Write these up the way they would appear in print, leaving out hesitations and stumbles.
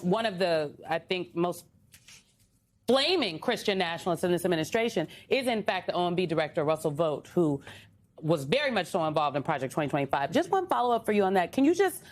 one of the, I think, most flaming Christian nationalists in this administration is, in fact, the OMB director, Russell Vought, who was very much so involved in Project 2025. Just one follow-up for you on that. Can you just,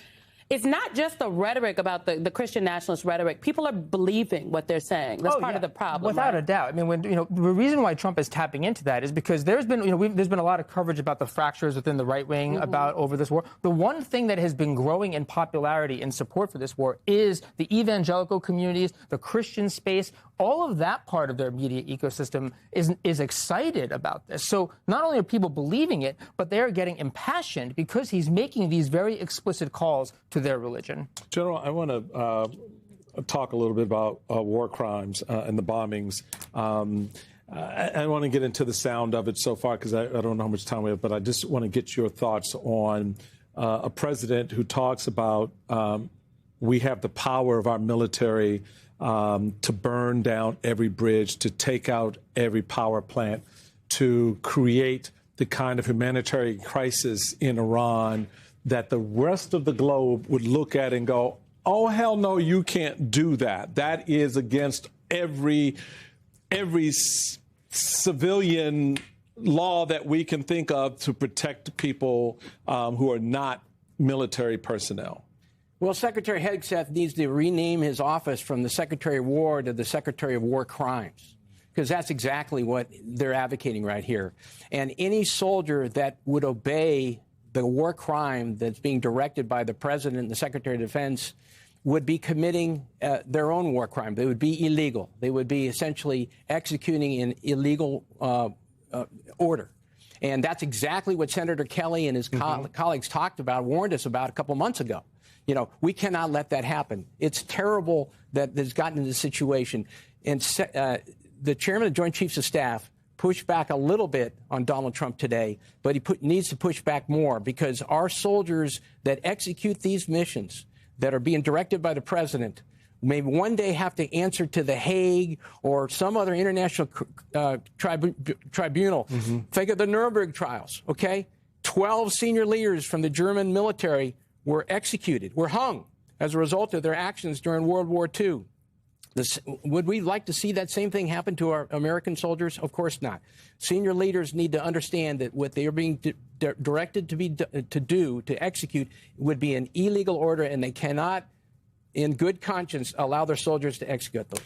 it's not just the rhetoric about the Christian nationalist rhetoric. People are believing what they're saying. That's part of the problem. Without a doubt. I mean, when, the reason why Trump is tapping into that is because there's been, there's been a lot of coverage about the fractures within the right wing about over this war. The one thing that has been growing in popularity and support for this war is the evangelical communities, the Christian space. All of that part of their media ecosystem is excited about this. So not only are people believing it, but they're getting impassioned because he's making these very explicit calls to their religion. General, I want to talk a little bit about war crimes and the bombings. I want to get into the sound of it so far because I don't know how much time we have, but I just want to get your thoughts on a president who talks about we have the power of our military to burn down every bridge, to take out every power plant, to create the kind of humanitarian crisis in Iran that the rest of the globe would look at and go, oh, hell no, you can't do that. That is against every civilian law that we can think of to protect people who are not military personnel. Well, Secretary Hegseth needs to rename his office from the Secretary of War to the Secretary of War Crimes, because that's exactly what they're advocating right here. And any soldier that would obey the war crime that's being directed by the President and the Secretary of Defense would be committing their own war crime. They would be illegal. They would be essentially executing an illegal order. And that's exactly what Senator Kelly and his colleagues talked about, warned us about a couple months ago. We cannot let that happen. It's terrible that it's gotten into this situation. And the chairman of the Joint Chiefs of Staff pushed back a little bit on Donald Trump today, but he needs to push back more because our soldiers that execute these missions that are being directed by the president may one day have to answer to The Hague or some other international tribunal. Think of the Nuremberg trials, okay? 12 senior leaders from the German military were executed, were hung as a result of their actions during World War II. Would we like to see that same thing happen to our American soldiers? Of course not. Senior leaders need to understand that what they are being directed to execute would be an illegal order, and they cannot, in good conscience, allow their soldiers to execute those.